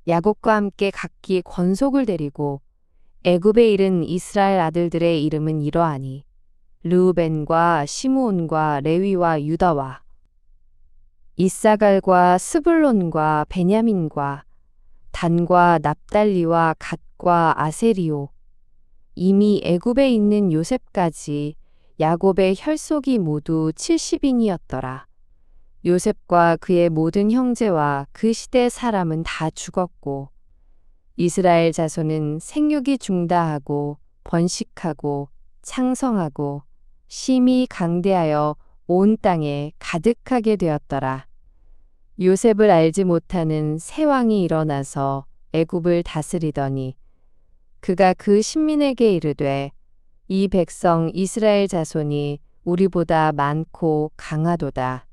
야곱과 함께 각기 권속을 데리고 애굽에 이른 이스라엘 아들들의 이름은 이러하니 르우벤과 시므온과 레위와 유다와 이사갈과 스불론과 베냐민과 단과 납달리와 갓과 아세리오. 이미 애굽에 있는 요셉까지 야곱의 혈속이 모두 70인이었더라. 요셉과 그의 모든 형제와 그 시대 사람은 다 죽었고 이스라엘 자손은 생육이 중다하고 번식하고 창성하고 심히 강대하여 온 땅에 가득하게 되었더라. 요셉을 알지 못하는 새 왕이 일어나서 애굽을 다스리더니 그가 그 신민에게 이르되 이 백성 이스라엘 자손이 우리보다 많고 강하도다.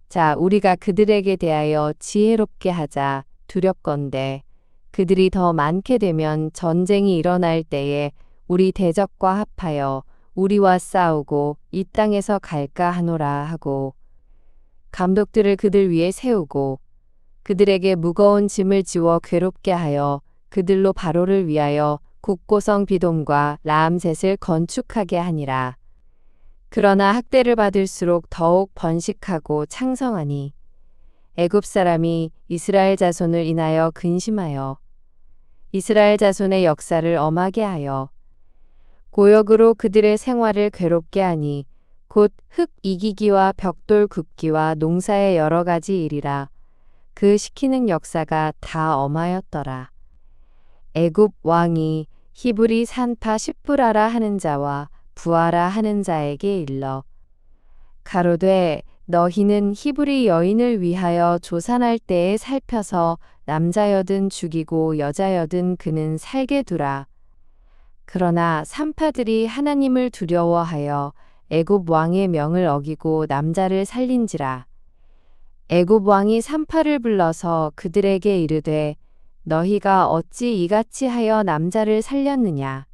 자, 우리가 그들에게 대하여 지혜롭게 하자 두렵건대 그들이 더 많게 되면 전쟁이 일어날 때에 우리 대적과 합하여 우리와 싸우고 이 땅에서 갈까 하노라 하고 감독들을 그들 위에 세우고 그들에게 무거운 짐을 지워 괴롭게 하여 그들로 바로를 위하여 국고성 비돔과 라암셋을 건축하게 하니라. 그러나 학대를 받을수록 더욱 번식하고 창성하니 애굽 사람이 이스라엘 자손을 인하여 근심하여 이스라엘 자손의 역사를 엄하게 하여 고역으로 그들의 생활을 괴롭게 하니 곧 흙 이기기와 벽돌 굽기와 농사의 여러 가지 일이라. 그 시키는 역사가 다 엄하였더라. 애굽 왕이 히브리 산파 십부라라 하는 자와 부하라 하는 자에게 일러 가로되 너희는 히브리 여인을 위하여 조산할 때에 살펴서 남자여든 죽이고 여자여든 그는 살게 두라. 그러나 산파들이 하나님을 두려워하여 애굽 왕의 명을 어기고 남자를 살린지라. 애굽 왕이 산파를 불러서 그들에게 이르되 너희가 어찌 이같이 하여 남자를 살렸느냐.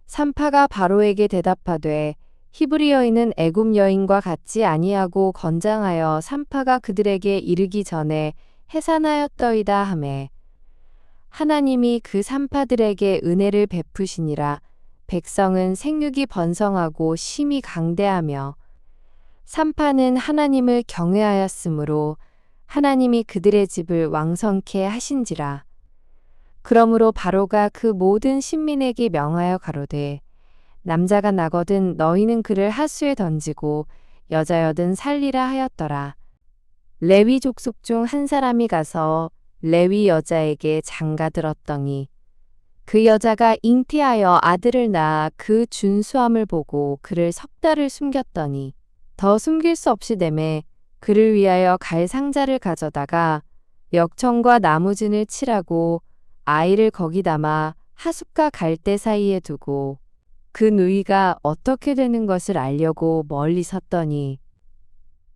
산파가 바로에게 대답하되 히브리 여인은 애굽 여인과 같지 아니하고 건장하여 산파가 그들에게 이르기 전에 해산하였더이다 하매 하나님이 그 산파들에게 은혜를 베푸시니라. 백성은 생육이 번성하고 심히 강대하며 산파는 하나님을 경외하였으므로 하나님이 그들의 집을 왕성케 하신지라. 그러므로 바로가 그 모든 신민에게 명하여 가로되 남자가 나거든 너희는 그를 하수에 던지고 여자여든 살리라 하였더라. 레위 족속 중 한 사람이 가서 레위 여자에게 장가들었더니 그 여자가 잉태하여 아들을 낳아 그 준수함을 보고 그를 석 달을 숨겼더니 더 숨길 수 없이 내매 그를 위하여 갈 상자를 가져다가 역청과 나무진을 칠하고 아이를 거기 담아 하숫과 갈대 사이에 두고 그 누이가 어떻게 되는 것을 알려고 멀리 섰더니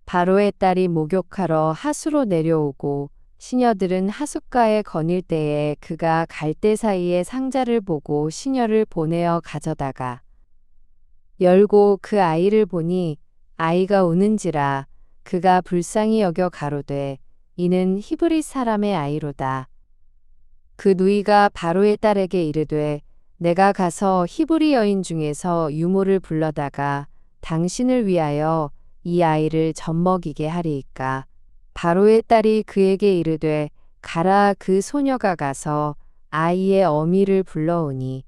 바로의 딸이 목욕하러 하수로 내려오고 시녀들은 하숫가에 거닐 때에 그가 갈대 사이에 상자를 보고 시녀를 보내어 가져다가 열고 그 아이를 보니 아이가 우는지라. 그가 불쌍히 여겨 가로되 이는 히브리 사람의 아이로다. 그 누이가 바로의 딸에게 이르되 내가 가서 히브리 여인 중에서 유모를 불러다가 당신을 위하여 이 아이를 젖먹이게 하리이까. 바로의 딸이 그에게 이르되 가라. 그 소녀가 가서 아이의 어미를 불러오니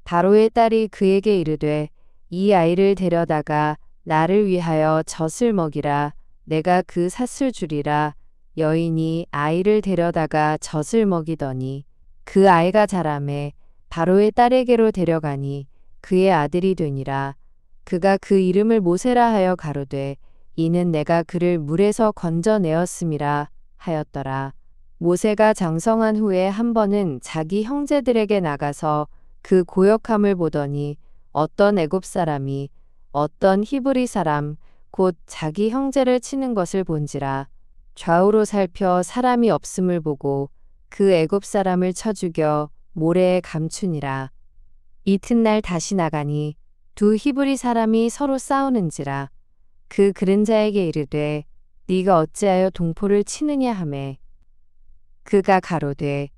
바로의 딸이 그에게 이르되 이 아이를 데려다가 나를 위하여 젖을 먹이라. 내가 그 삿을 주리라. 여인이 아이를 데려다가 젖을 먹이더니 그 아이가 자라매 바로의 딸에게로 데려가니 그의 아들이 되니라. 그가 그 이름을 모세라 하여 가로되 이는 내가 그를 물에서 건져내었음이라 하였더라. 모세가 장성한 후에 한 번은 자기 형제들에게 나가서 그 고역함을 보더니 어떤 애굽 사람이 어떤 히브리 사람 곧 자기 형제를 치는 것을 본지라. 좌우로 살펴 사람이 없음을 보고 그 애굽 사람을 쳐 죽여 모래에 감추니라. 이튿날 다시 나가니 두 히브리 사람이 서로 싸우는지라. 그 그른 자에게 이르되 네가 어찌하여 동포를 치느냐 하매 그가 가로되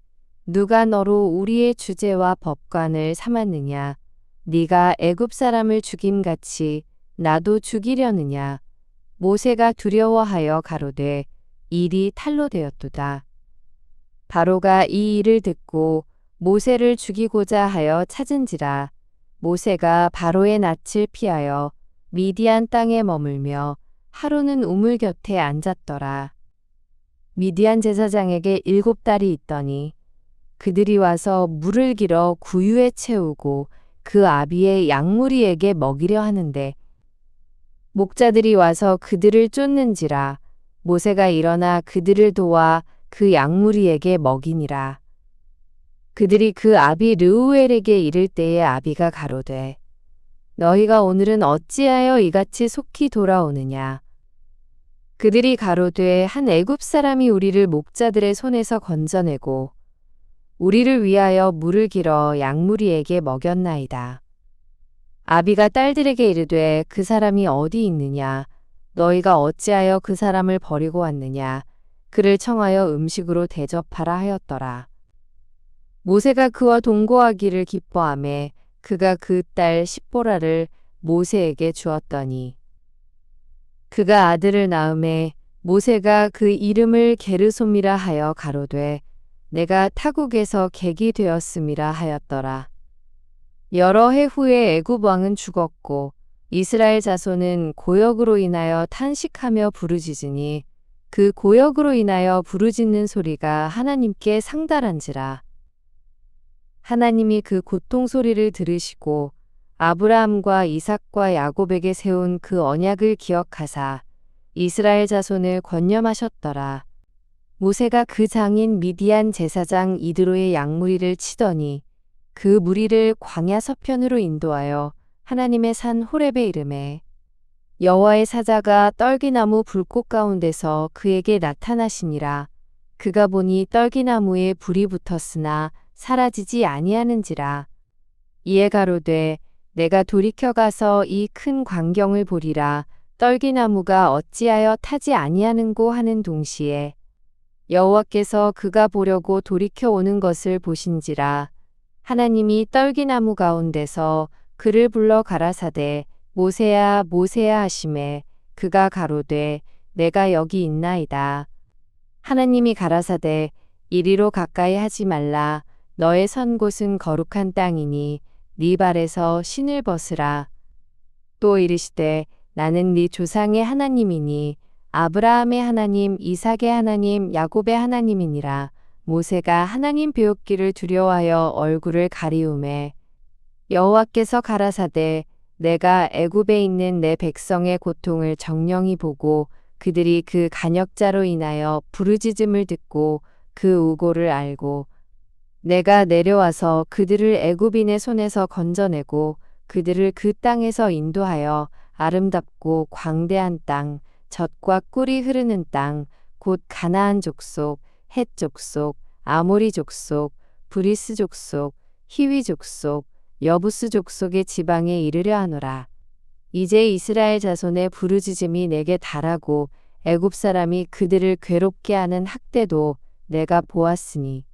누가 너로 우리의 주제와 법관을 삼았느냐 네가 애굽 사람을 죽임같이 나도 죽이려느냐 모세가 두려워하여 가로되 일이 탈로 되었도다. 바로가 이 일을 듣고 모세를 죽이고자 하여 찾은지라 모세가 바로의 낯을 피하여 미디안 땅에 머물며 하루는 우물 곁에 앉았더라. 미디안 제사장에게 7딸이 있더니 그들이 와서 물을 길어 구유에 채우고 그 아비의 양무리에게 먹이려 하는데 목자들이 와서 그들을 쫓는지라 모세가 일어나 그들을 도와 그 양무리에게 먹이니라. 그들이 그 아비 르우엘에게 이를 때에 아비가 가로되 너희가 오늘은 어찌하여 이같이 속히 돌아오느냐. 그들이 가로되 한 애굽 사람이 우리를 목자들의 손에서 건져내고 우리를 위하여 물을 길어 양무리에게 먹였나이다. 아비가 딸들에게 이르되 그 사람이 어디 있느냐 너희가 어찌하여 그 사람을 버리고 왔느냐 그를 청하여 음식으로 대접하라 하였더라. 모세가 그와 동거하기를 기뻐하매 그가 그 딸 십보라를 모세에게 주었더니 그가 아들을 낳음에 모세가 그 이름을 게르솜이라 하여 가로되 내가 타국에서 객이 되었음이라 하였더라. 여러 해 후에 애굽 왕은 죽었고 이스라엘 자손은 고역으로 인하여 탄식하며 부르짖으니 그 고역으로 인하여 부르짖는 소리가 하나님께 상달한지라. 하나님이 그 고통 소리를 들으시고 아브라함과 이삭과 야곱에게 세운 그 언약을 기억하사 이스라엘 자손을 권념하셨더라. 모세가 그 장인 미디안 제사장 이드로의 양무리를 치더니 그 무리를 광야 서편으로 인도하여 하나님의 산 호렙에 이르매 여호와의 사자가 떨기나무 불꽃 가운데서 그에게 나타나시니라. 그가 보니 떨기나무에 불이 붙었으나 사라지지 아니하는지라. 이에 가로되 내가 돌이켜 가서 이 큰 광경을 보리라. 떨기나무가 어찌하여 타지 아니하는고 하는 동시에 여호와께서 그가 보려고 돌이켜 오는 것을 보신지라. 하나님이 떨기나무 가운데서 그를 불러 가라사대 모세야 모세야 하시매 그가 가로되 내가 여기 있나이다. 하나님이 가라사대 이리로 가까이 하지 말라. 너의 선 곳은 거룩한 땅이니 네 발에서 신을 벗으라. 또 이르시되 나는 네 조상의 하나님이니 아브라함의 하나님 이삭의 하나님 야곱의 하나님이니라. 모세가 하나님 배웠기를 두려워하여 얼굴을 가리우매 여호와께서 가라사대 내가 애굽에 있는 내 백성의 고통을 정령히 보고 그들이 그 간역자로 인하여 부르짖음을 듣고 그 우고를 알고 내가 내려와서 그들을 애굽인의 손에서 건져내고 그들을 그 땅에서 인도하여 아름답고 광대한 땅 젖과 꿀이 흐르는 땅 곧 가나안 족속 헷 족속 아모리 족속 브리스 족속 히위 족속 여부스 족속의 지방에 이르려 하노라. 이제 이스라엘 자손의 부르짖음이 내게 달하고 애굽 사람이 그들을 괴롭게 하는 학대도 내가 보았으니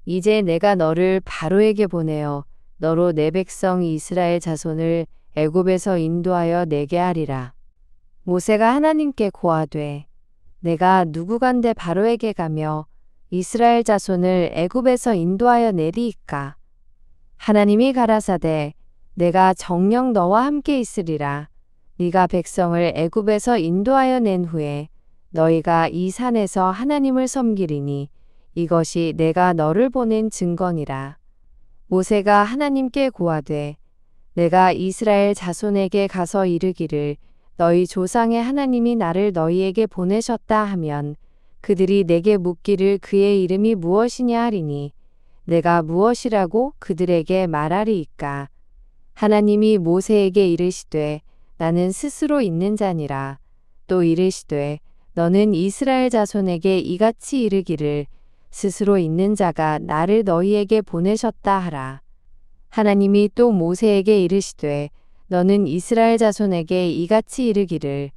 이제 내가 너를 바로에게 보내어 너로 내 백성 이스라엘 자손을 애굽에서 인도하여 내게 하리라. 모세가 하나님께 고하되 내가 누구간데 바로에게 가며 이스라엘 자손을 애굽에서 인도하여 내리이까. 하나님이 가라사대 내가 정녕 너와 함께 있으리라. 네가 백성을 애굽에서 인도하여 낸 후에 너희가 이 산에서 하나님을 섬기리니 이것이 내가 너를 보낸 증거니라. 모세가 하나님께 고하되 내가 이스라엘 자손에게 가서 이르기를 너희 조상의 하나님이 나를 너희에게 보내셨다 하면 그들이 내게 묻기를 그의 이름이 무엇이냐 하리니 내가 무엇이라고 그들에게 말하리이까. 하나님이 모세에게 이르시되 나는 스스로 있는 자니라. 또 이르시되 너는 이스라엘 자손에게 이같이 이르기를 스스로 있는 자가 나를 너희에게 보내셨다 하라. 하나님이 또 모세에게 이르시되 너는 이스라엘 자손에게 이같이 이르기를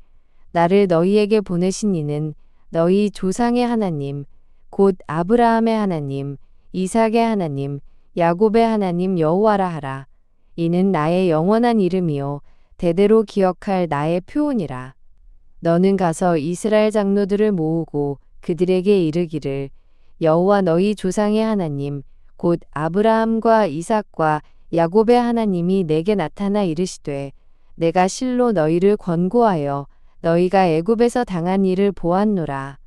나를 너희에게 보내신 이는 너희 조상의 하나님 곧 아브라함의 하나님, 이삭의 하나님, 야곱의 하나님 여호와라 하라. 이는 나의 영원한 이름이요 대대로 기억할 나의 표훈이라. 너는 가서 이스라엘 장로들을 모으고 그들에게 이르기를 여호와 너희 조상의 하나님 곧 아브라함과 이삭과 야곱의 하나님이 내게 나타나 이르시되 내가 실로 너희를 권고하여 너희가 애굽에서 당한 일을 보았노라.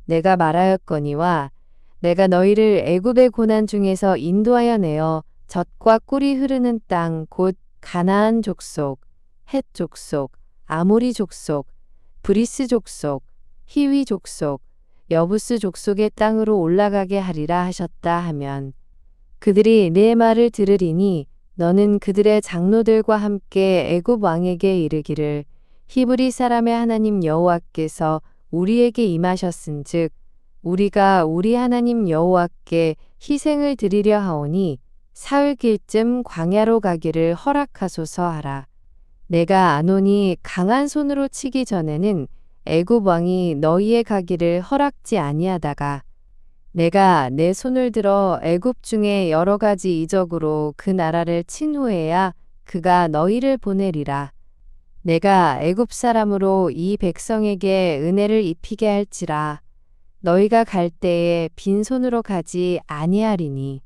내가 말하였거니와 내가 너희를 애굽의 고난 중에서 인도하여 내어 젖과 꿀이 흐르는 땅 곧 가나안 족속, 헷 족속, 아모리 족속, 브리스 족속, 히위 족속, 여부스 족속의 땅으로 올라가게 하리라 하셨다 하면 그들이 내 말을 들으리니 너는 그들의 장로들과 함께 애굽 왕에게 이르기를 히브리 사람의 하나님 여호와께서 우리에게 임하셨은즉 우리가 우리 하나님 여호와께 희생을 드리려 하오니 사흘길쯤 광야로 가기를 허락하소서 하라. 내가 아노니 강한 손으로 치기 전에는 애굽 왕이 너희의 가기를 허락지 아니하다가 내가 내 손을 들어 애굽 중에 여러 가지 이적으로 그 나라를 친 후에야 그가 너희를 보내리라. 내가 애굽 사람으로 이 백성에게 은혜를 입히게 할지라. 너희가 갈 때에 빈손으로 가지 아니하리니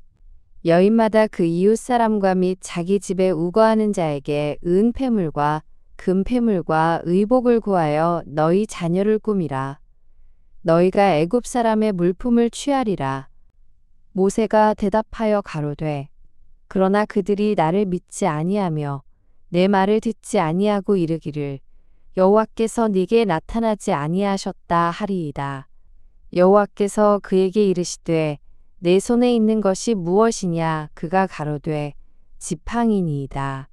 여인마다 그 이웃 사람과 및 자기 집에 우거하는 자에게 은폐물과 금폐물과 의복을 구하여 너희 자녀를 꾸미라. 너희가 애굽 사람의 물품을 취하리라. 모세가 대답하여 가로되 그러나 그들이 나를 믿지 아니하며 내 말을 듣지 아니하고 이르기를 여호와께서 네게 나타나지 아니하셨다 하리이다. 여호와께서 그에게 이르시되 내 손에 있는 것이 무엇이냐 그가 가로되 지팡이니이다.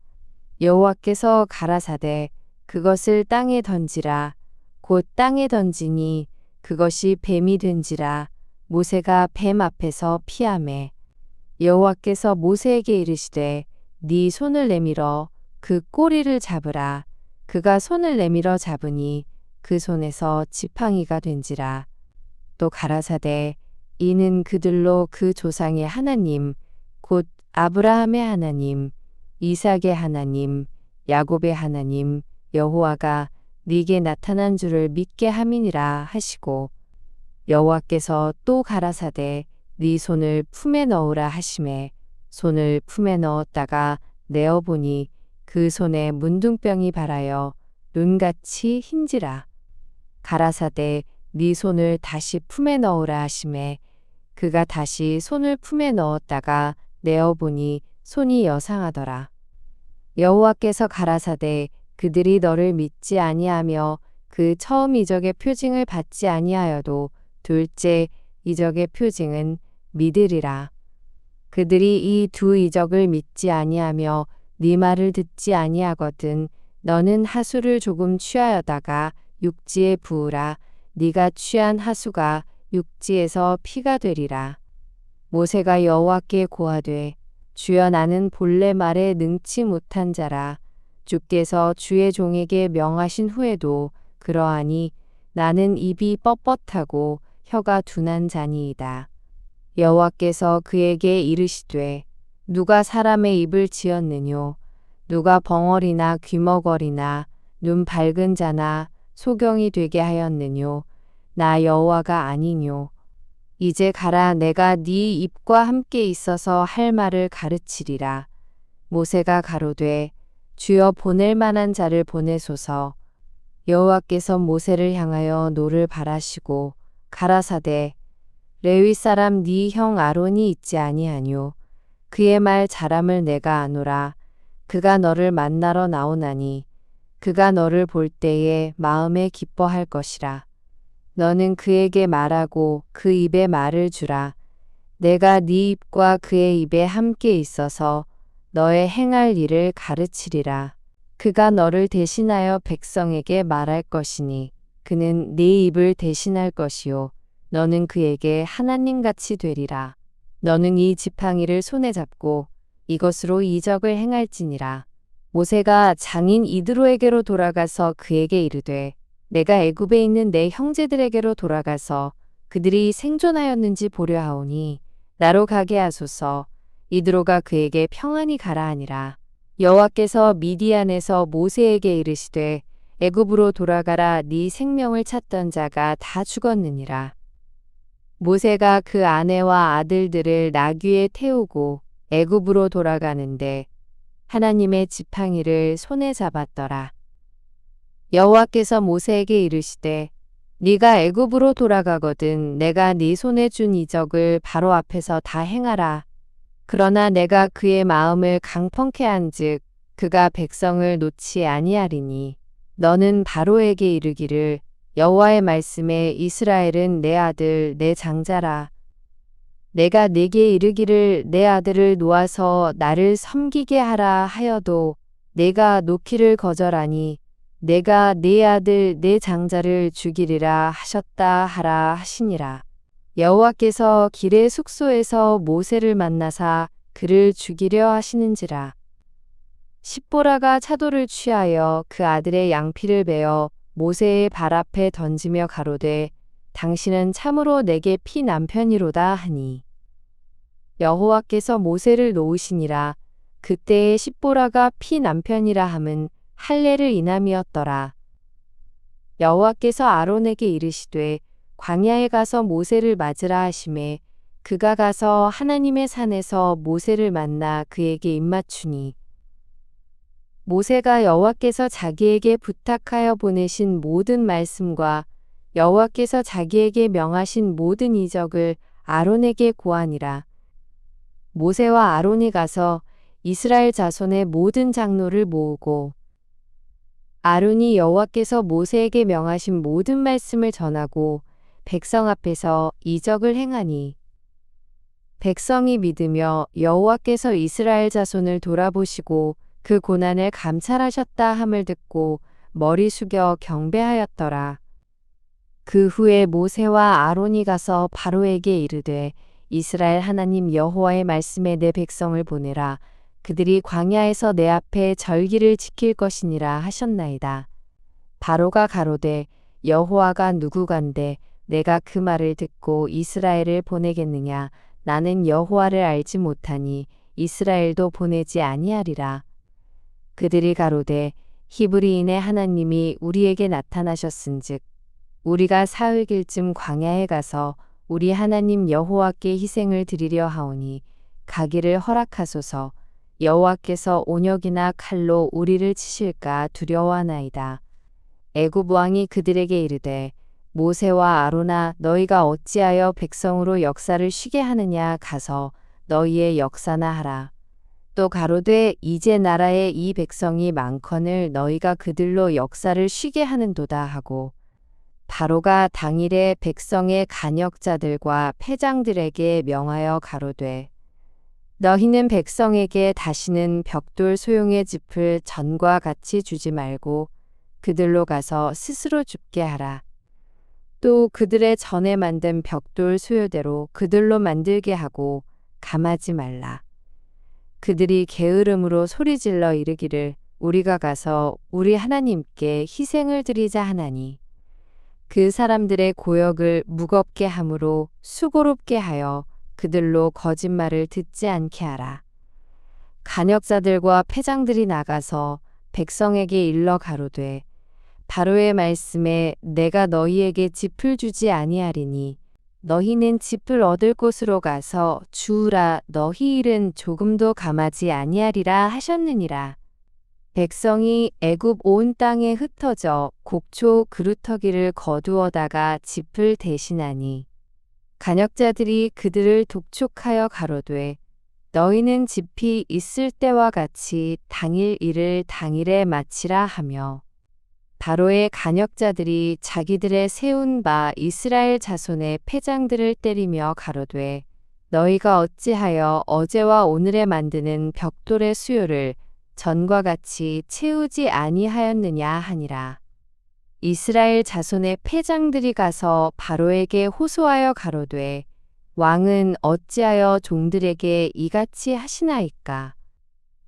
여호와께서 가라사대 그것을 땅에 던지라. 곧 땅에 던지니 그것이 뱀이 된지라. 모세가 뱀 앞에서 피하매 여호와께서 모세에게 이르시되 네 손을 내밀어 그 꼬리를 잡으라. 그가 손을 내밀어 잡으니 그 손에서 지팡이가 된지라. 또 가라사대 이는 그들로 그 조상의 하나님 곧 아브라함의 하나님 이삭의 하나님 야곱의 하나님 여호와가 네게 나타난 줄을 믿게 함이니라 하시고 여호와께서 또 가라사대 네 손을 품에 넣으라 하시매 손을 품에 넣었다가 내어보니 그 손에 문둥병이 발하여 눈같이 흰지라. 가라사대 네 손을 다시 품에 넣으라 하시매 그가 다시 손을 품에 넣었다가 내어보니 손이 여상하더라. 여호와께서 가라사대 그들이 너를 믿지 아니하며 그 처음 이적의 표징을 받지 아니하여도 둘째 이적의 표징은 믿으리라. 그들이 이 두 이적을 믿지 아니하며 네 말을 듣지 아니하거든 너는 하수를 조금 취하여다가 육지에 부으라. 네가 취한 하수가 육지에서 피가 되리라. 모세가 여호와께 고하되 주여 나는 본래 말에 능치 못한 자라. 주께서 주의 종에게 명하신 후에도 그러하니 나는 입이 뻣뻣하고 혀가 둔한 자니이다. 여호와께서 그에게 이르시되 누가 사람의 입을 지었느뇨 누가 벙어리나 귀머거리나 눈 밝은 자나 소경이 되게 하였느뇨 나 여호와가 아니뇨. 이제 가라 내가 네 입과 함께 있어서 할 말을 가르치리라. 모세가 가로되 주여 보낼 만한 자를 보내소서. 여호와께서 모세를 향하여 노를 바라시고 가라사대 레위 사람 네 형 아론이 있지 아니하뇨. 그의 말 잘함을 내가 아노라. 그가 너를 만나러 나오나니 그가 너를 볼 때에 마음에 기뻐할 것이라. 너는 그에게 말하고 그 입에 말을 주라. 내가 네 입과 그의 입에 함께 있어서 너의 행할 일을 가르치리라. 그가 너를 대신하여 백성에게 말할 것이니 그는 네 입을 대신할 것이요 너는 그에게 하나님같이 되리라. 너는 이 지팡이를 손에 잡고 이것으로 이적을 행할지니라. 모세가 장인 이드로에게로 돌아가서 그에게 이르되 내가 애굽에 있는 내 형제들에게로 돌아가서 그들이 생존하였는지 보려 하오니 나로 가게 하소서. 이드로가 그에게 평안히 가라 하니라. 여호와께서 미디안에서 모세에게 이르시되 애굽으로 돌아가라. 네 생명을 찾던 자가 다 죽었느니라. 모세가 그 아내와 아들들을 나귀에 태우고 애굽으로 돌아가는데 하나님의 지팡이를 손에 잡았더라. 여호와께서 모세에게 이르시되 네가 애굽으로 돌아가거든 내가 네 손에 준 이적을 바로 앞에서 다 행하라. 그러나 내가 그의 마음을 강펑케 한즉 그가 백성을 놓지 아니하리니 너는 바로에게 이르기를 여호와의 말씀에 이스라엘은 내 아들 내 장자라. 내가 네게 이르기를 내 아들을 놓아서 나를 섬기게 하라 하여도 내가 놓기를 거절하니 내가 네 아들 내 장자를 죽이리라 하셨다 하라 하시니라. 여호와께서 길의 숙소에서 모세를 만나사 그를 죽이려 하시는지라. 십보라가 차도를 취하여 그 아들의 양피를 베어 모세의 발 앞에 던지며 가로되 당신은 참으로 내게 피 남편이로다 하니 여호와께서 모세를 놓으시니라. 그때에 십보라가 피 남편이라 함은 할례를 인함이었더라. 여호와께서 아론에게 이르시되 광야에 가서 모세를 맞으라 하시매 그가 가서 하나님의 산에서 모세를 만나 그에게 입맞추니 모세가 여호와께서 자기에게 부탁하여 보내신 모든 말씀과 여호와께서 자기에게 명하신 모든 이적을 아론에게 고하니라. 모세와 아론이 가서 이스라엘 자손의 모든 장로를 모으고 아론이 여호와께서 모세에게 명하신 모든 말씀을 전하고 백성 앞에서 이적을 행하니 백성이 믿으며 여호와께서 이스라엘 자손을 돌아보시고 그 고난을 감찰하셨다 함을 듣고 머리 숙여 경배하였더라. 그 후에 모세와 아론이 가서 바로에게 이르되 이스라엘 하나님 여호와의 말씀에 내 백성을 보내라. 그들이 광야에서 내 앞에 절기를 지킬 것이니라 하셨나이다. 바로가 가로되 여호와가 누구간데 내가 그 말을 듣고 이스라엘을 보내겠느냐. 나는 여호와를 알지 못하니 이스라엘도 보내지 아니하리라. 그들이 가로되 히브리인의 하나님이 우리에게 나타나셨은즉 우리가 사흘길쯤 광야에 가서 우리 하나님 여호와께 희생을 드리려 하오니 가기를 허락하소서. 여호와께서 온역이나 칼로 우리를 치실까 두려워하나이다. 애굽 왕이 그들에게 이르되 모세와 아론아 너희가 어찌하여 백성으로 역사를 쉬게 하느냐. 가서 너희의 역사나 하라. 또 가로되 이제 나라에 이 백성이 많거늘 너희가 그들로 역사를 쉬게 하는도다 하고 바로가 당일에 백성의 간역자들과 패장들에게 명하여 가로되 너희는 백성에게 다시는 벽돌 소용의 짚을 전과 같이 주지 말고 그들로 가서 스스로 줍게 하라. 또 그들의 전에 만든 벽돌 수요대로 그들로 만들게 하고 감하지 말라. 그들이 게으름으로 소리질러 이르기를 우리가 가서 우리 하나님께 희생을 드리자 하나니 그 사람들의 고역을 무겁게 함으로 수고롭게 하여 그들로 거짓말을 듣지 않게 하라. 간역자들과 패장들이 나가서 백성에게 일러 가로되 바로의 말씀에 내가 너희에게 짚을 주지 아니하리니 너희는 짚을 얻을 곳으로 가서 주우라. 너희 일은 조금도 감하지 아니하리라 하셨느니라. 백성이 애굽 온 땅에 흩어져 곡초 그루터기를 거두어다가 짚을 대신하니 간역자들이 그들을 독촉하여 가로되 너희는 짚이 있을 때와 같이 당일 일을 당일에 마치라 하며 바로의 간역자들이 자기들의 세운 바 이스라엘 자손의 패장들을 때리며 가로되 너희가 어찌하여 어제와 오늘에 만드는 벽돌의 수요를 전과 같이 채우지 아니하였느냐 하니라. 이스라엘 자손의 패장들이 가서 바로에게 호소하여 가로되 왕은 어찌하여 종들에게 이같이 하시나이까.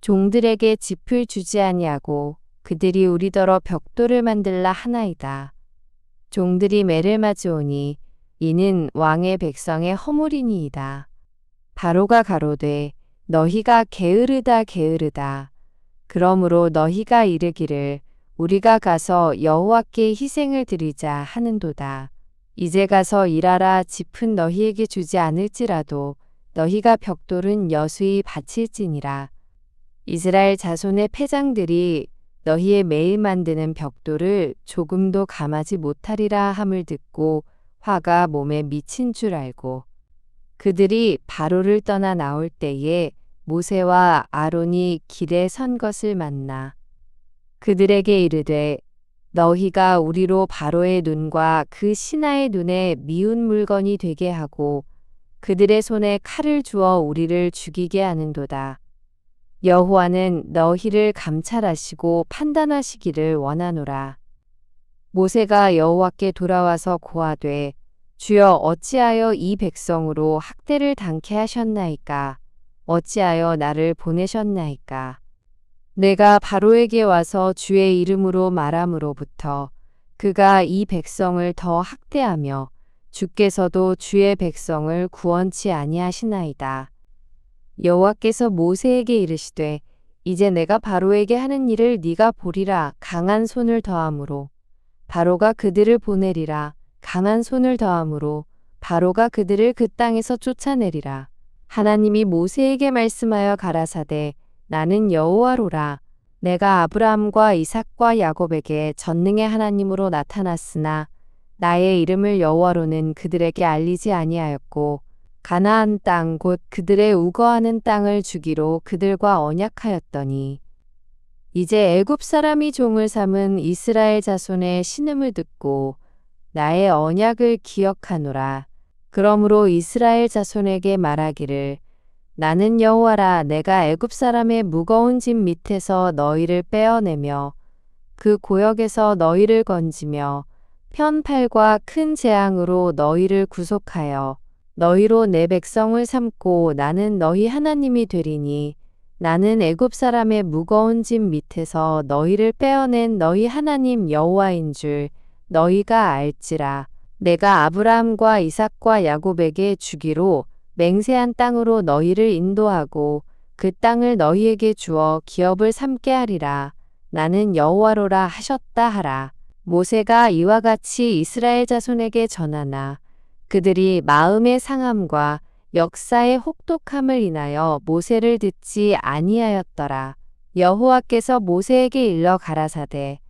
종들에게 짚을 주지 아니하고 그들이 우리더러 벽돌을 만들라 하나이다. 종들이 매를 맞으오니 이는 왕의 백성의 허물이니이다. 바로가 가로되 너희가 게으르다 게으르다. 그러므로 너희가 이르기를 우리가 가서 여호와께 희생을 드리자 하는도다. 이제 가서 일하라. 짚은 너희에게 주지 않을지라도 너희가 벽돌은 여수히 바칠지니라. 이스라엘 자손의 패장들이 너희의 매일 만드는 벽돌을 조금도 감하지 못하리라 함을 듣고 화가 몸에 미친 줄 알고 그들이 바로를 떠나 나올 때에 모세와 아론이 길에 선 것을 만나 그들에게 이르되 너희가 우리로 바로의 눈과 그 신하의 눈에 미운 물건이 되게 하고 그들의 손에 칼을 주어 우리를 죽이게 하는도다. 여호와는 너희를 감찰하시고 판단하시기를 원하노라. 모세가 여호와께 돌아와서 고하되 주여 어찌하여 이 백성으로 학대를 당케 하셨나이까? 어찌하여 나를 보내셨나이까? 내가 바로에게 와서 주의 이름으로 말함으로부터 그가 이 백성을 더 학대하며 주께서도 주의 백성을 구원치 아니하시나이다. 여호와께서 모세에게 이르시되 이제 내가 바로에게 하는 일을 네가 보리라. 강한 손을 더함으로 바로가 그들을 보내리라. 강한 손을 더함으로 바로가 그들을 그 땅에서 쫓아내리라. 하나님이 모세에게 말씀하여 가라사대 나는 여호와로라. 내가 아브라함과 이삭과 야곱에게 전능의 하나님으로 나타났으나 나의 이름을 여호와로는 그들에게 알리지 아니하였고 가나안 땅 곧 그들의 우거하는 땅을 주기로 그들과 언약하였더니 이제 애굽 사람이 종을 삼은 이스라엘 자손의 신음을 듣고 나의 언약을 기억하노라. 그러므로 이스라엘 자손에게 말하기를 나는 여호와라. 내가 애굽 사람의 무거운 짐 밑에서 너희를 빼어내며 그 고역에서 너희를 건지며 편팔과 큰 재앙으로 너희를 구속하여 너희로 내 백성을 삼고 나는 너희 하나님이 되리니 나는 애굽 사람의 무거운 짐 밑에서 너희를 빼어낸 너희 하나님 여호와인 줄 너희가 알지라. 내가 아브라함과 이삭과 야곱에게 주기로 맹세한 땅으로 너희를 인도하고 그 땅을 너희에게 주어 기업을 삼게 하리라. 나는 여호와로라 하셨다 하라. 모세가 이와 같이 이스라엘 자손에게 전하나 그들이 마음의 상함과 역사의 혹독함을 인하여 모세를 듣지 아니하였더라. 여호와께서 모세에게 일러 가라사대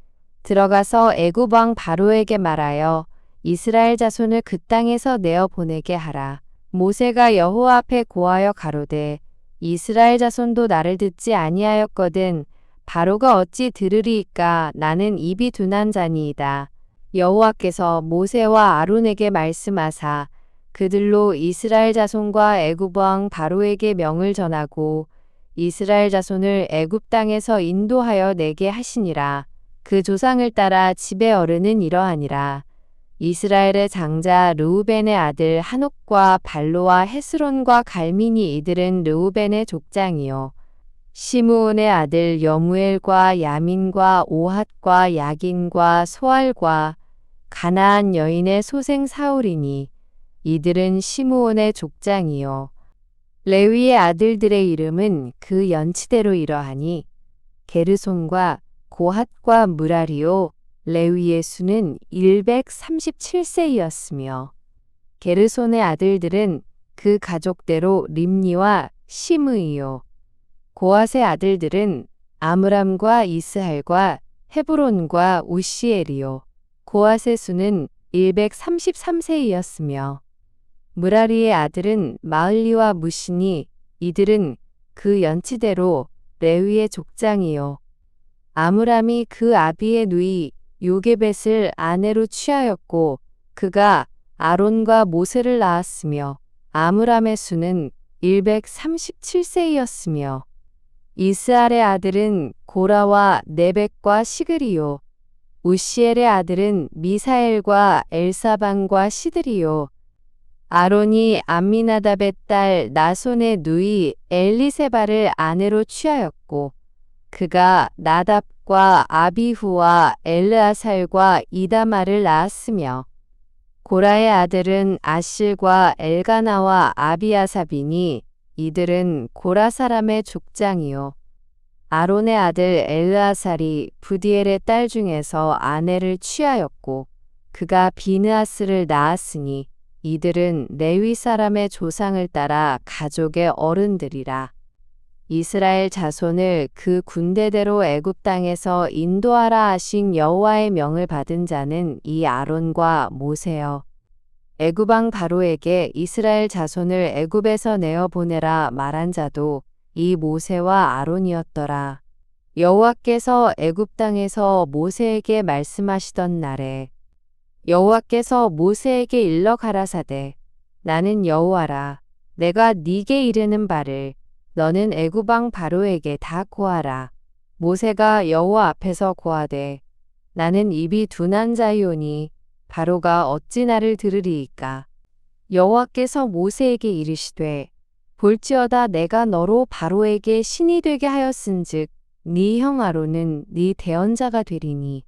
들어가서 애굽 왕 바로에게 말하여 이스라엘 자손을 그 땅에서 내어 보내게 하라. 모세가 여호와 앞에 고하여 가로되 이스라엘 자손도 나를 듣지 아니하였거든 바로가 어찌 들으리이까? 나는 입이 둔한 자니이다. 여호와께서 모세와 아론에게 말씀하사 그들로 이스라엘 자손과 애굽 왕 바로에게 명을 전하고 이스라엘 자손을 애굽 땅에서 인도하여 내게 하시니라. 그 조상을 따라 집의 어른은 이러하니라. 이스라엘의 장자 르우벤의 아들 한옥과 발로와 헤스론과 갈미니 이들은 르우벤의 족장이요. 시므온의 아들 여무엘과 야민과 오핫과 야긴과 소알과 가나안 여인의 소생 사울이니 이들은 시므온의 족장이요. 레위의 아들들의 이름은 그 연치대로 이러하니 게르손과 고핫과 무라리요. 레위의 수는 137세이었으며 게르손의 아들들은 그 가족대로 림니와 시므이요. 고핫의 아들들은 아므람과 이스할과 헤브론과 우시엘이요. 고핫의 수는 133세이었으며 무라리의 아들은 마을리와 무시니 이들은 그 연치대로 레위의 족장이요. 아므람이 그 아비의 누이 요게벳을 아내로 취하였고 그가 아론과 모세를 낳았으며 아므람의 수는 137세이었으며 이스알의 아들은 고라와 네벡과 시그리요. 우시엘의 아들은 미사엘과 엘사반과 시드리요. 아론이 암미나답의 딸 나손의 누이 엘리세바를 아내로 취하였고 그가 나답과 아비후와 엘르아살과 이다마를 낳았으며 고라의 아들은 아실과 엘가나와 아비아삽이니 이들은 고라 사람의 족장이요. 아론의 아들 엘르아살이 부디엘의 딸 중에서 아내를 취하였고 그가 비느하스를 낳았으니 이들은 레위 사람의 조상을 따라 가족의 어른들이라. 이스라엘 자손을 그 군대대로 애굽 땅에서 인도하라 하신 여호와의 명을 받은 자는 이 아론과 모세여. 애굽 왕 바로에게 이스라엘 자손을 애굽에서 내어 보내라 말한 자도 이 모세와 아론이었더라. 여호와께서 애굽 땅에서 모세에게 말씀하시던 날에 여호와께서 모세에게 일러 가라사대 나는 여호와라. 내가 네게 이르는 바를 너는 애굽 왕 바로에게 다 고하라. 모세가 여호와 앞에서 고하되 나는 입이 둔한 자이오니 바로가 어찌 나를 들으리이까. 여호와께서 모세에게 이르시되 볼지어다 내가 너로 바로에게 신이 되게 하였은즉 네 형 아론은 네 대언자가 되리니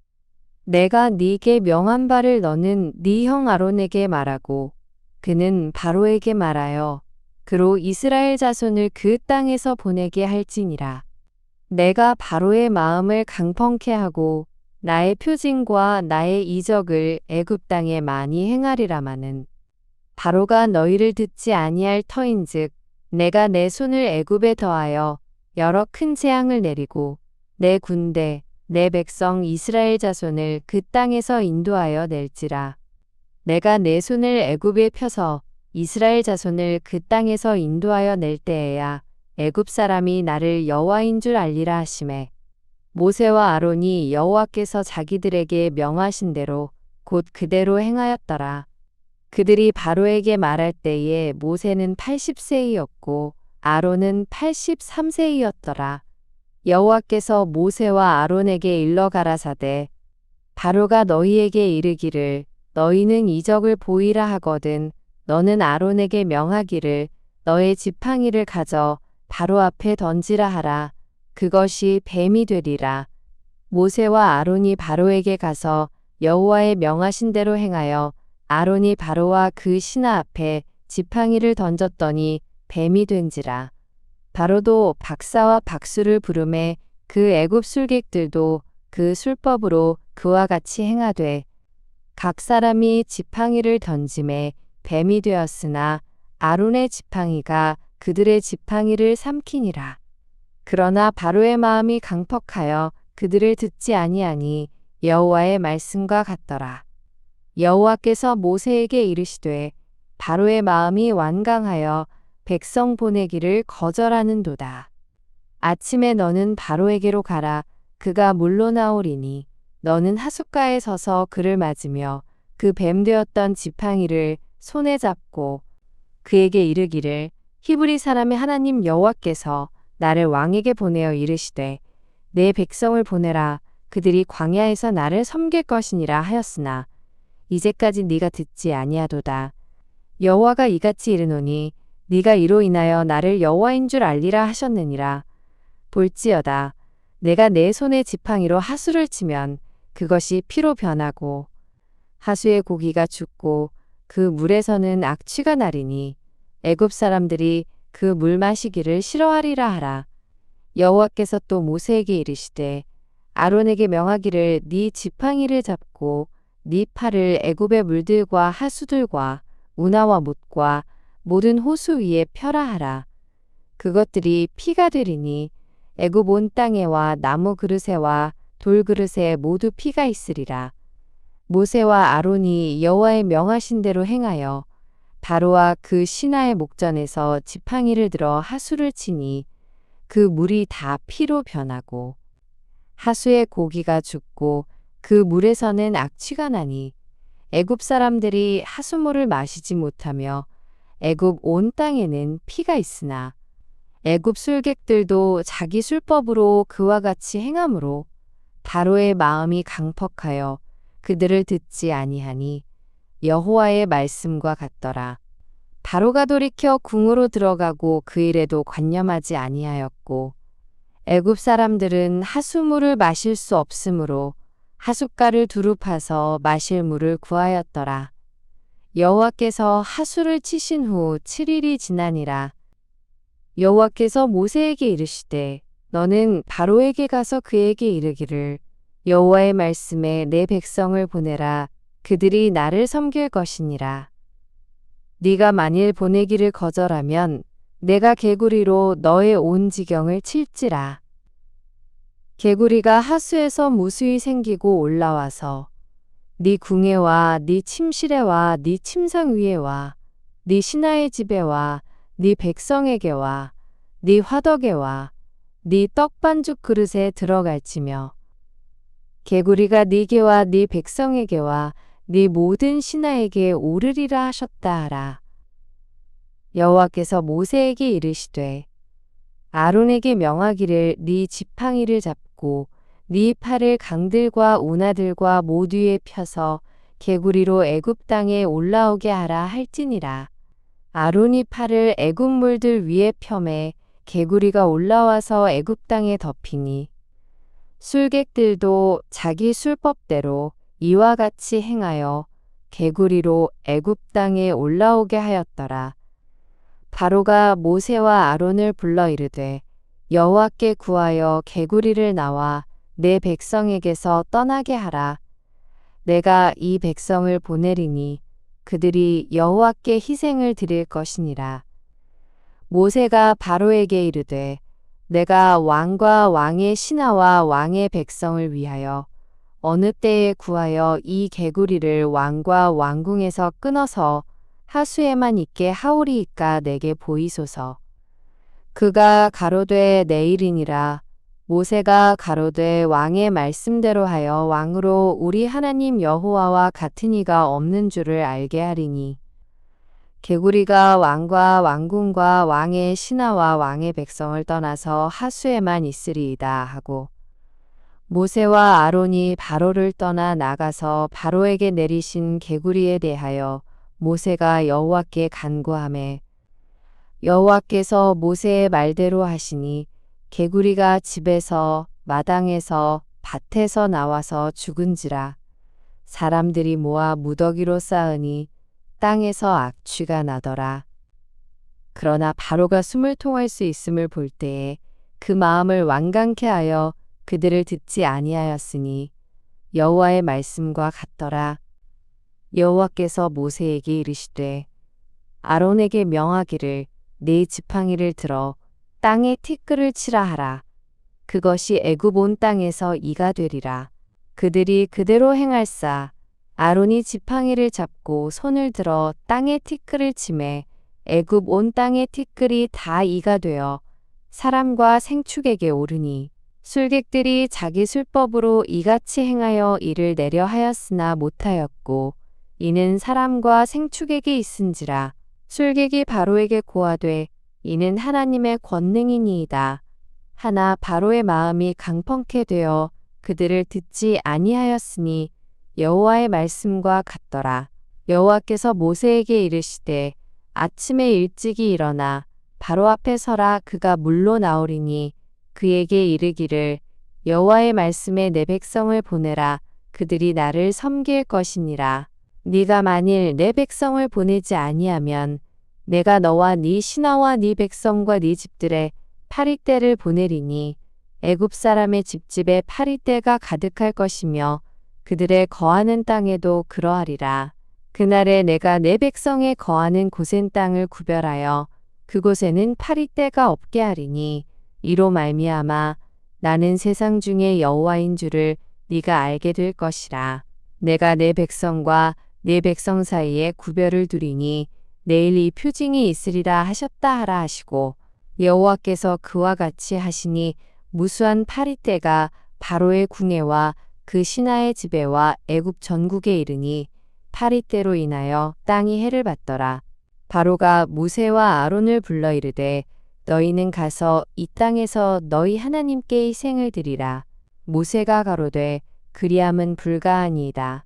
내가 네게 명한 바를 너는 네 형 아론에게 말하고 그는 바로에게 말하여 그로 이스라엘 자손을 그 땅에서 보내게 할지니라. 내가 바로의 마음을 강펑케 하고 나의 표징과 나의 이적을 애굽 땅에 많이 행하리라마는 바로가 너희를 듣지 아니할 터인즉 내가 내 손을 애굽에 더하여 여러 큰 재앙을 내리고 내 군대 내 백성 이스라엘 자손을 그 땅에서 인도하여 낼지라. 내가 내 손을 애굽에 펴서 이스라엘 자손을 그 땅에서 인도하여 낼 때에야 애굽 사람이 나를 여호와인 줄 알리라 하시매 모세와 아론이 여호와께서 자기들에게 명하신 대로 곧 그대로 행하였더라. 그들이 바로에게 말할 때에 모세는 80세이었고 아론은 83세이었더라. 여호와께서 모세와 아론에게 일러 가라사대 바로가 너희에게 이르기를 너희는 이적을 보이라 하거든 너는 아론에게 명하기를 너의 지팡이를 가져 바로 앞에 던지라 하라. 그것이 뱀이 되리라. 모세와 아론이 바로에게 가서 여호와의 명하신 대로 행하여 아론이 바로와 그 신하 앞에 지팡이를 던졌더니 뱀이 된지라. 바로도 박사와 박수를 부르매 그 애굽 술객들도 그 술법으로 그와 같이 행하되 각 사람이 지팡이를 던짐에 뱀이 되었으나 아론의 지팡이가 그들의 지팡이를 삼키니라. 그러나 바로의 마음이 강퍽하여 그들을 듣지 아니하니 여호와의 말씀과 같더라. 여호와께서 모세에게 이르시되 바로의 마음이 완강하여 백성 보내기를 거절하는도다. 아침에 너는 바로에게로 가라. 그가 물러나오리니 너는 하숫가에 서서 그를 맞으며 그 뱀 되었던 지팡이를 손에 잡고 그에게 이르기를 히브리 사람의 하나님 여호와께서 나를 왕에게 보내어 이르시되 내 백성을 보내라. 그들이 광야에서 나를 섬길 것이니라 하였으나 이제까지 네가 듣지 아니하도다. 여호와가 이같이 이르노니 네가 이로 인하여 나를 여호와인 줄 알리라 하셨느니라. 볼지어다 내가 내 손의 지팡이로 하수를 치면 그것이 피로 변하고 하수의 고기가 죽고 그 물에서는 악취가 나리니 애굽 사람들이 그 물 마시기를 싫어하리라 하라. 여호와께서 또 모세에게 이르시되 아론에게 명하기를 네 지팡이를 잡고 네 팔을 애굽의 물들과 하수들과 운하와 못과 모든 호수 위에 펴라 하라. 그것들이 피가 되리니 애굽 온 땅에와 나무 그릇에와 돌 그릇에 모두 피가 있으리라. 모세와 아론이 여호와의 명하신 대로 행하여 바로와 그 신하의 목전에서 지팡이를 들어 하수를 치니 그 물이 다 피로 변하고 하수의 고기가 죽고 그 물에서는 악취가 나니 애굽 사람들이 하수물을 마시지 못하며 애굽 온 땅에는 피가 있으나 애굽 술객들도 자기 술법으로 그와 같이 행함으로 바로의 마음이 강퍽하여 그들을 듣지 아니하니 여호와의 말씀과 같더라. 바로가 돌이켜 궁으로 들어가고 그 일에도 관념하지 아니하였고 애굽 사람들은 하수물을 마실 수 없으므로 하숫가를 두루 파서 마실 물을 구하였더라. 여호와께서 하수를 치신 후 7일이 지나니라. 여호와께서 모세에게 이르시되 너는 바로에게 가서 그에게 이르기를 여호와의 말씀에 내 백성을 보내라. 그들이 나를 섬길 것이니라. 네가 만일 보내기를 거절하면 내가 개구리로 너의 온 지경을 칠지라. 개구리가 하수에서 무수히 생기고 올라와서 네 궁예와 네 침실에와 네 침상 위에와 네 신하의 집에와 네 백성에게와 네 화덕에와 네 떡반죽 그릇에 들어갈지며 개구리가 네게와 네 백성에게와 네 모든 신하에게 오르리라 하셨다 하라. 여호와께서 모세에게 이르시되 아론에게 명하기를 네 지팡이를 잡고 네 팔을 강들과 운하들과 모두에 펴서 개구리로 애굽 땅에 올라오게 하라 할지니라. 아론이 팔을 애굽 물들 위에 펴매 개구리가 올라와서 애굽 땅에 덮이니 술객들도 자기 술법대로 이와 같이 행하여 개구리로 애굽 땅에 올라오게 하였더라. 바로가 모세와 아론을 불러 이르되 여호와께 구하여 개구리를 나와 내 백성에게서 떠나게 하라. 내가 이 백성을 보내리니 그들이 여호와께 희생을 드릴 것이니라. 모세가 바로에게 이르되 내가 왕과 왕의 신하와 왕의 백성을 위하여 어느 때에 구하여 이 개구리를 왕과 왕궁에서 끊어서 하수에만 있게 하오리이까 내게 보이소서. 그가 가로되 내일이니라. 모세가 가로되 왕의 말씀대로 하여 왕으로 우리 하나님 여호와와 같은 이가 없는 줄을 알게 하리니 개구리가 왕과 왕궁과 왕의 신하와 왕의 백성을 떠나서 하수에만 있으리이다 하고 모세와 아론이 바로를 떠나 나가서 바로에게 내리신 개구리에 대하여 모세가 여호와께 간구하매 여호와께서 모세의 말대로 하시니 개구리가 집에서 마당에서 밭에서 나와서 죽은지라. 사람들이 모아 무더기로 쌓으니 땅에서 악취가 나더라. 그러나 바로가 숨을 통할 수 있음을 볼 때에 그 마음을 완강케 하여 그들을 듣지 아니하였으니 여호와의 말씀과 같더라. 여호와께서 모세에게 이르시되 아론에게 명하기를 네 지팡이를 들어 땅에 티끌을 치라 하라. 그것이 애굽 온 땅에서 이가 되리라. 그들이 그대로 행할사. 아론이 지팡이를 잡고 손을 들어 땅에 티끌을 치매 애굽 온 땅의 티끌이 다 이가 되어 사람과 생축에게 오르니 술객들이 자기 술법으로 이같이 행하여 이를 내려 하였으나 못하였고 이는 사람과 생축에게 있은지라. 술객이 바로에게 고하되 이는 하나님의 권능이니이다. 하나 바로의 마음이 강펑케 되어 그들을 듣지 아니하였으니 여호와의 말씀과 같더라. 여호와께서 모세에게 이르시되 아침에 일찍이 일어나 바로 앞에 서라. 그가 물로 나오리니 그에게 이르기를 여호와의 말씀에 내 백성을 보내라. 그들이 나를 섬길 것이니라. 네가 만일 내 백성을 보내지 아니하면 내가 너와 네 신하와 네 백성과 네 집들에 파리떼를 보내리니 애굽 사람의 집집에 파리떼가 가득할 것이며 그들의 거하는 땅에도 그러하리라. 그날에 내가 내 백성의 거하는 고센 땅을 구별하여 그곳에는 파리떼가 없게 하리니 이로 말미암아 나는 세상 중에 여호와인 줄을 네가 알게 될 것이라. 내가 내 백성과 내 백성 사이에 구별을 두리니 내일 이 표징이 있으리라 하셨다 하라 하시고 여호와께서 그와 같이 하시니 무수한 파리떼가 바로의 궁예와 그 신하의 집에와 애굽 전국에 이르니 파리떼로 인하여 땅이 해를 받더라. 바로가 모세와 아론을 불러 이르되 너희는 가서 이 땅에서 너희 하나님께 희생을 드리라. 모세가 가로되 그리함은 불가하니이다.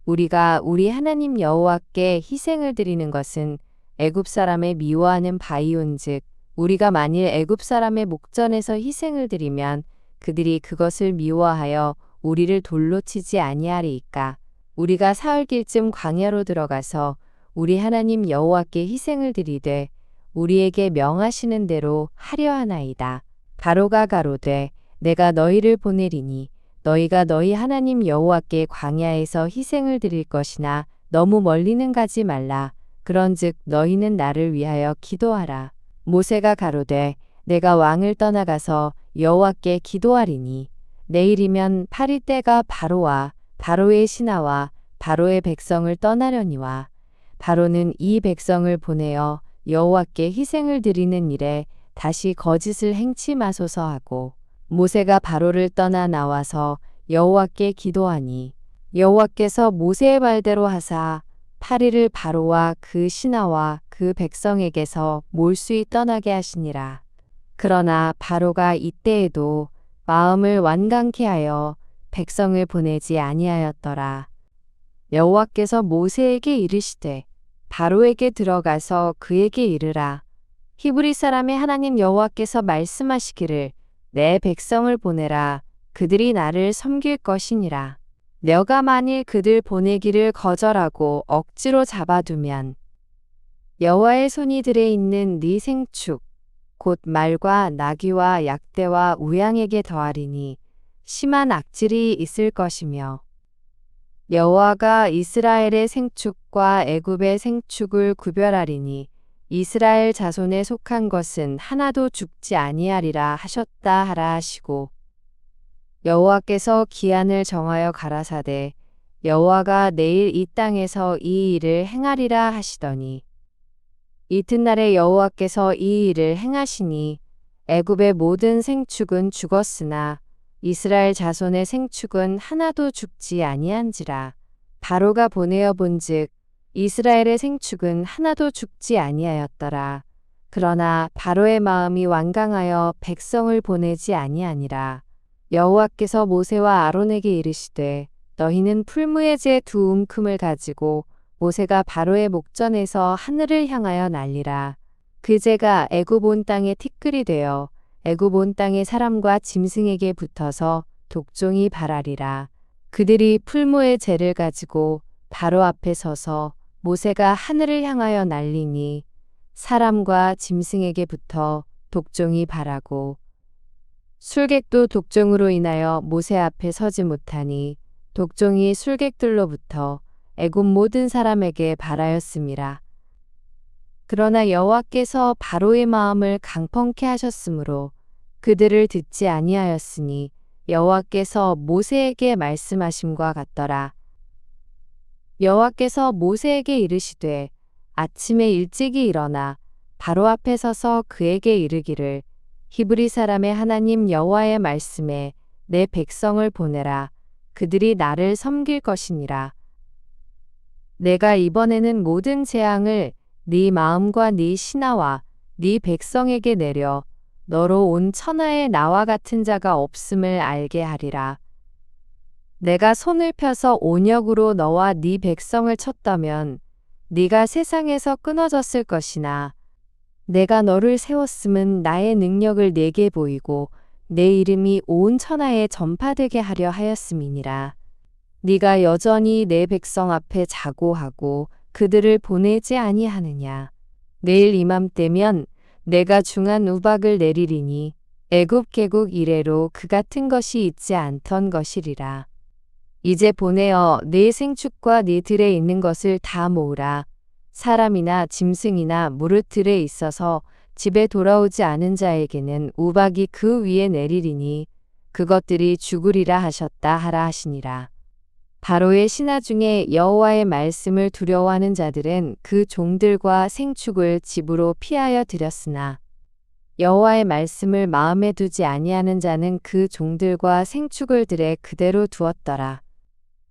우리가 우리 하나님 여호와께 희생을 드리는 것은 애굽 사람의 미워하는 바이온즉 우리가 만일 애굽 사람의 목전에서 희생을 드리면 그들이 그것을 미워하여 우리를 돌로 치지 아니하리이까. 우리가 사흘길쯤 광야로 들어가서 우리 하나님 여호와께 희생을 드리되 우리에게 명하시는 대로 하려 하나이다. 바로가 가로되 내가 너희를 보내리니 너희가 너희 하나님 여호와께 광야에서 희생을 드릴 것이나 너무 멀리는 가지 말라. 그런즉 너희는 나를 위하여 기도하라. 모세가 가로되 내가 왕을 떠나가서 여호와께 기도하리니 내일이면 8일 때가 바로와 바로의 신하와 바로의 백성을 떠나려니와 바로는 이 백성을 보내어 여호와께 희생을 드리는 일에 다시 거짓을 행치 마소서 하고 모세가 바로를 떠나 나와서 여호와께 기도하니 여호와께서 모세의 말대로 하사 8일을 바로와 그 신하와 그 백성에게서 몰수히 떠나게 하시니라. 그러나 바로가 이때에도 마음을 완강케 하여 백성을 보내지 아니하였더라. 여호와께서 모세에게 이르시되 바로에게 들어가서 그에게 이르라. 히브리 사람의 하나님 여호와께서 말씀하시기를 내 백성을 보내라. 그들이 나를 섬길 것이니라. 너가 만일 그들 보내기를 거절하고 억지로 잡아두면 여호와의 손이 들에 있는 네 생축 곧 말과 나귀와 약대와 우양에게 더하리니 심한 악질이 있을 것이며 여호와가 이스라엘의 생축과 애굽의 생축을 구별하리니 이스라엘 자손에 속한 것은 하나도 죽지 아니하리라 하셨다 하라 하시고 여호와께서 기한을 정하여 가라사대 여호와가 내일 이 땅에서 이 일을 행하리라 하시더니 이튿날에 여호와께서 이 일을 행하시니 애굽의 모든 생축은 죽었으나 이스라엘 자손의 생축은 하나도 죽지 아니한지라. 바로가 보내어 본즉 이스라엘의 생축은 하나도 죽지 아니하였더라. 그러나 바로의 마음이 완강하여 백성을 보내지 아니하니라. 여호와께서 모세와 아론에게 이르시되 너희는 풀무의 재 두 움큼을 가지고 모세가 바로의 목전에서 하늘을 향하여 날리라. 그 재가 애굽 온 땅에 티끌이 되어 애굽 온 땅의 사람과 짐승에게 붙어서 독종이 발하리라. 그들이 풀무의 재를 가지고 바로 앞에 서서 모세가 하늘을 향하여 날리니 사람과 짐승에게 붙어 독종이 발하고 술객도 독종으로 인하여 모세 앞에 서지 못하니 독종이 술객들로부터 애굽 모든 사람에게 발하였음이라. 그러나 여호와께서 바로의 마음을 강펑케 하셨으므로 그들을 듣지 아니하였으니 여호와께서 모세에게 말씀하심과 같더라. 여호와께서 모세에게 이르시되 아침에 일찍이 일어나 바로 앞에 서서 그에게 이르기를 히브리 사람의 하나님 여호와의 말씀에 내 백성을 보내라. 그들이 나를 섬길 것이니라. 내가 이번에는 모든 재앙을 네 마음과 네 신하와 네 백성에게 내려 너로 온 천하에 나와 같은 자가 없음을 알게 하리라. 내가 손을 펴서 온역으로 너와 네 백성을 쳤다면 네가 세상에서 끊어졌을 것이나 내가 너를 세웠음은 나의 능력을 네게 보이고 내 이름이 온 천하에 전파되게 하려 하였음이니라. 네가 여전히 내 백성 앞에 자고하고 그들을 보내지 아니하느냐. 내일 이맘때면 내가 중한 우박을 내리리니 애굽 개국 이래로 그 같은 것이 있지 않던 것이리라. 이제 보내어 네 생축과 네 들에 있는 것을 다 모으라. 사람이나 짐승이나 무릇 들에 있어서 집에 돌아오지 않은 자에게는 우박이 그 위에 내리리니 그것들이 죽으리라 하셨다 하라 하시니라. 바로의 신하 중에 여호와의 말씀을 두려워하는 자들은 그 종들과 생축을 집으로 피하여 들였으나 여호와의 말씀을 마음에 두지 아니하는 자는 그 종들과 생축을 들에 그대로 두었더라.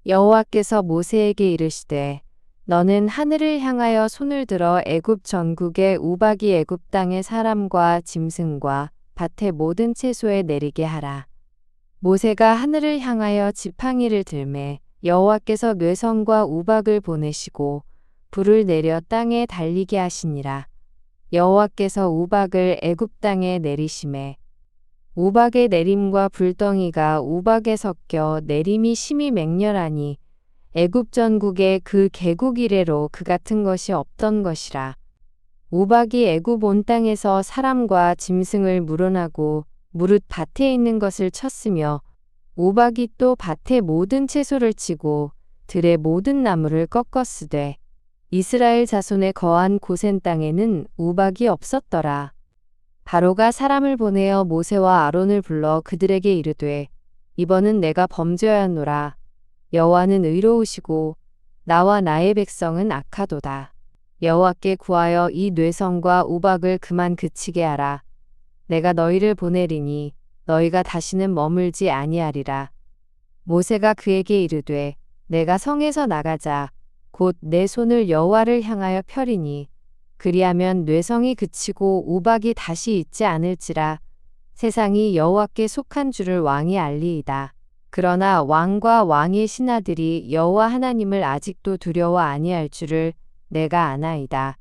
여호와께서 모세에게 이르시되 너는 하늘을 향하여 손을 들어 애굽 전국의 우박이 애굽 땅의 사람과 짐승과 밭의 모든 채소에 내리게 하라. 모세가 하늘을 향하여 지팡이를 들매 여호와께서 뇌성과 우박을 보내시고 불을 내려 땅에 달리게 하시니라. 여호와께서 우박을 애굽 땅에 내리심에 우박의 내림과 불덩이가 우박에 섞여 내림이 심히 맹렬하니 애굽 전국에 그 개국 이래로 그 같은 것이 없던 것이라. 우박이 애굽 온 땅에서 사람과 짐승을 물어나고 무릇 밭에 있는 것을 쳤으며 우박이 또 밭의 모든 채소를 치고 들의 모든 나무를 꺾었으되 이스라엘 자손의 거한 고센 땅에는 우박이 없었더라. 바로가 사람을 보내어 모세와 아론을 불러 그들에게 이르되 이번은 내가 범죄하노라. 여호와는 의로우시고 나와 나의 백성은 악하도다. 여호와께 구하여 이 뇌성과 우박을 그만 그치게 하라. 내가 너희를 보내리니 너희가 다시는 머물지 아니하리라. 모세가 그에게 이르되 내가 성에서 나가자. 곧 내 손을 여호와를 향하여 펴리니 그리하면 뇌성이 그치고 우박이 다시 있지 않을지라. 세상이 여호와께 속한 줄을 왕이 알리이다. 그러나 왕과 왕의 신하들이 여호와 하나님을 아직도 두려워 아니할 줄을 내가 아나이다.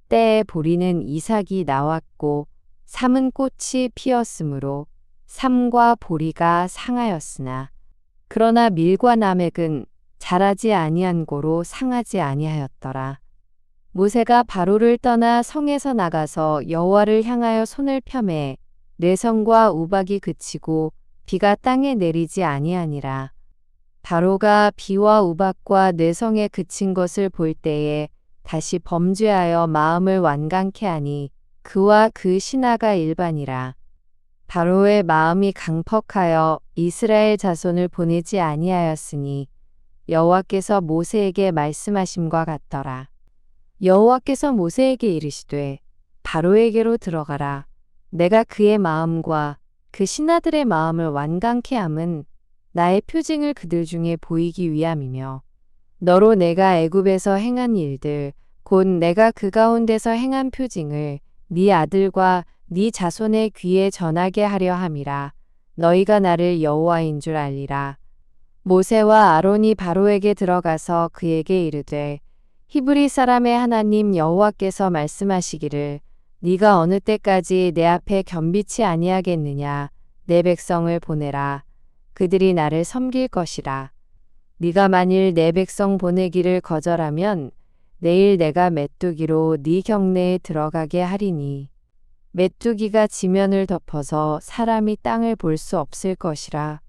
때에 보리는 이삭이 나왔고 삼은 꽃이 피었으므로 삼과 보리가 상하였으나 그러나 밀과 나맥은 자라지 아니한 고로 상하지 아니하였더라. 모세가 바로를 떠나 성에서 나가서 여호와를 향하여 손을 펴매 뇌성과 우박이 그치고 비가 땅에 내리지 아니하니라. 바로가 비와 우박과 뇌성에 그친 것을 볼 때에 다시 범죄하여 마음을 완강케 하니 그와 그 신하가 일반이라. 바로의 마음이 강퍽하여 이스라엘 자손을 보내지 아니하였으니 여호와께서 모세에게 말씀하심과 같더라. 여호와께서 모세에게 이르시되 바로에게로 들어가라. 내가 그의 마음과 그 신하들의 마음을 완강케 함은 나의 표징을 그들 중에 보이기 위함이며 너로 내가 애굽에서 행한 일들 곧 내가 그 가운데서 행한 표징을 네 아들과 네 자손의 귀에 전하게 하려 함이라. 너희가 나를 여호와인 줄 알리라. 모세와 아론이 바로에게 들어가서 그에게 이르되 히브리 사람의 하나님 여호와께서 말씀하시기를 네가 어느 때까지 내 앞에 겸비치 아니하겠느냐. 내 백성을 보내라. 그들이 나를 섬길 것이라. 네가 만일 내 백성 보내기를 거절하면 내일 내가 메뚜기로 네 경내에 들어가게 하리니 메뚜기가 지면을 덮어서 사람이 땅을 볼 수 없을 것이라.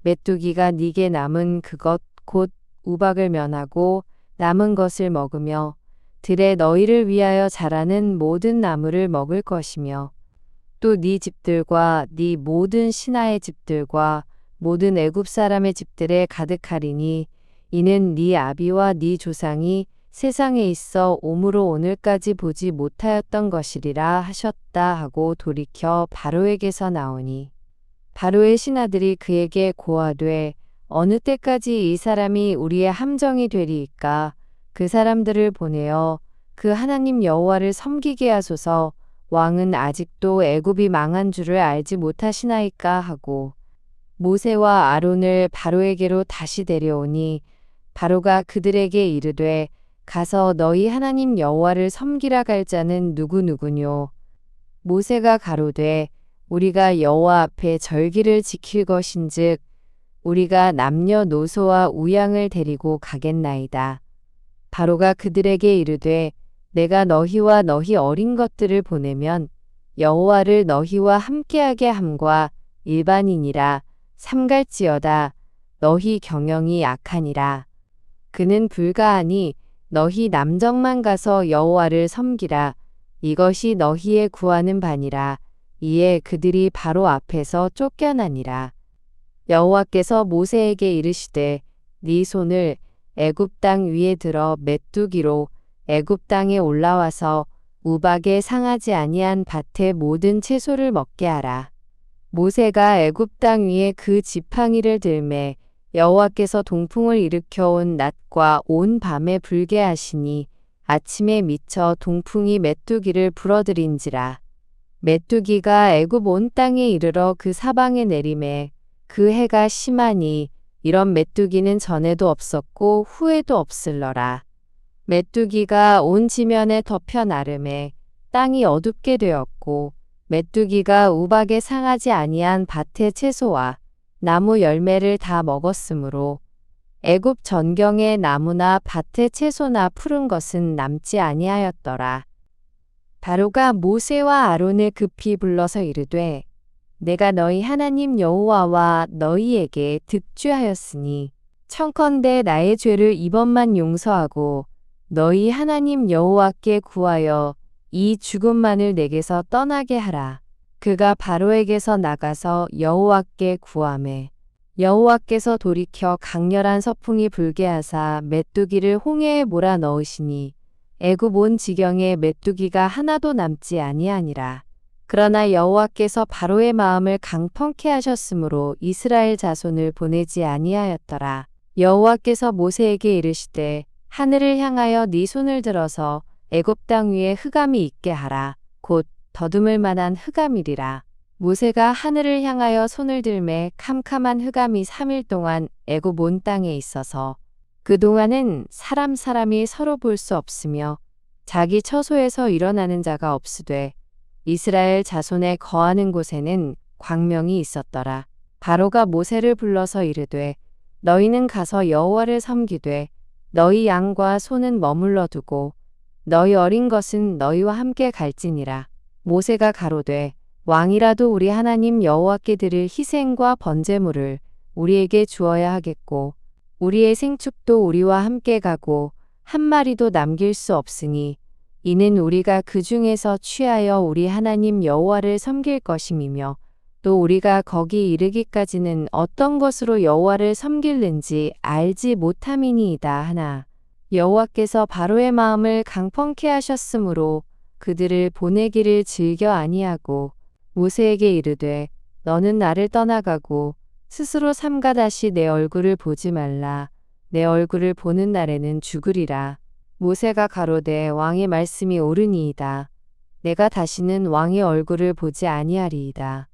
메뚜기가 네게 남은 그것 곧 우박을 면하고 남은 것을 먹으며 들에 너희를 위하여 자라는 모든 나무를 먹을 것이며 또 네 집들과 네 모든 신하의 집들과 모든 애굽 사람의 집들에 가득하리니 이는 네 아비와 네 조상이 세상에 있어 오므로 오늘까지 보지 못하였던 것이리라 하셨다 하고 돌이켜 바로에게서 나오니 바로의 신하들이 그에게 고하되 어느 때까지 이 사람이 우리의 함정이 되리이까. 그 사람들을 보내어 그 하나님 여호와를 섬기게 하소서. 왕은 아직도 애굽이 망한 줄을 알지 못하시나이까 하고 모세와 아론을 바로에게로 다시 데려오니 바로가 그들에게 이르되 가서 너희 하나님 여호와를 섬기라 갈 자는 누구누구뇨. 모세가 가로되 우리가 여호와 앞에 절기를 지킬 것인즉 우리가 남녀노소와 우양을 데리고 가겠나이다. 바로가 그들에게 이르되 내가 너희와 너희 어린 것들을 보내면 여호와를 너희와 함께하게 함과 일반인이라 삼갈지어다. 너희 경영이 악하니라. 그는 불가하니 너희 남정만 가서 여호와를 섬기라. 이것이 너희의 구하는 바니라. 이에 그들이 바로 앞에서 쫓겨나니라. 여호와께서 모세에게 이르시되 네 손을 애굽 땅 위에 들어 메뚜기로 애굽 땅에 올라와서 우박에 상하지 아니한 밭의 모든 채소를 먹게 하라. 모세가 애굽 땅 위에 그 지팡이를 들매 여호와께서 동풍을 일으켜 온 낮과 온 밤에 불게 하시니 아침에 미쳐 동풍이 메뚜기를 불어들인지라. 메뚜기가 애굽 온 땅에 이르러 그 사방에 내리매 그 해가 심하니 이런 메뚜기는 전에도 없었고 후에도 없을러라. 메뚜기가 온 지면에 덮여 나름에 땅이 어둡게 되었고 메뚜기가 우박에 상하지 아니한 밭의 채소와 나무 열매를 다 먹었으므로 애굽 전경에 나무나 밭에 채소나 푸른 것은 남지 아니하였더라. 바로가 모세와 아론을 급히 불러서 이르되 내가 너희 하나님 여호와와 너희에게 득죄하였으니 청컨대 나의 죄를 이번만 용서하고 너희 하나님 여호와께 구하여 이 죽음만을 내게서 떠나게 하라. 그가 바로에게서 나가서 여호와께 구하매 여호와께서 돌이켜 강렬한 서풍이 불게 하사 메뚜기를 홍해에 몰아 넣으시니 애굽 온 지경에 메뚜기가 하나도 남지 아니하니라. 그러나 여호와께서 바로의 마음을 강펑케 하셨으므로 이스라엘 자손을 보내지 아니하였더라. 여호와께서 모세에게 이르시되 하늘을 향하여 네 손을 들어서 애굽 땅 위에 흑암이 있게 하라. 곧 더듬을 만한 흑암이리라. 모세가 하늘을 향하여 손을 들매 캄캄한 흑암이 3일 동안 애굽 온 땅에 있어서 그동안은 사람이 서로 볼 수 없으며 자기 처소에서 일어나는 자가 없으되 이스라엘 자손의 거하는 곳에는 광명이 있었더라. 바로가 모세를 불러서 이르되 너희는 가서 여호와를 섬기되 너희 양과 소는 머물러 두고 너희 어린 것은 너희와 함께 갈지니라. 모세가 가로되 왕이라도 우리 하나님 여호와께 드릴 희생과 번제물을 우리에게 주어야 하겠고 우리의 생축도 우리와 함께 가고 한 마리도 남길 수 없으니 이는 우리가 그 중에서 취하여 우리 하나님 여호와를 섬길 것임이며 또 우리가 거기 이르기까지는 어떤 것으로 여호와를 섬길는지 알지 못함이니이다 하나 여호와께서 바로의 마음을 강펑케 하셨으므로 그들을 보내기를 즐겨 아니하고 모세에게 이르되 너는 나를 떠나가고 스스로 삼가 다시 내 얼굴을 보지 말라. 내 얼굴을 보는 날에는 죽으리라. 모세가 가로되 왕의 말씀이 옳으니이다. 내가 다시는 왕의 얼굴을 보지 아니하리이다.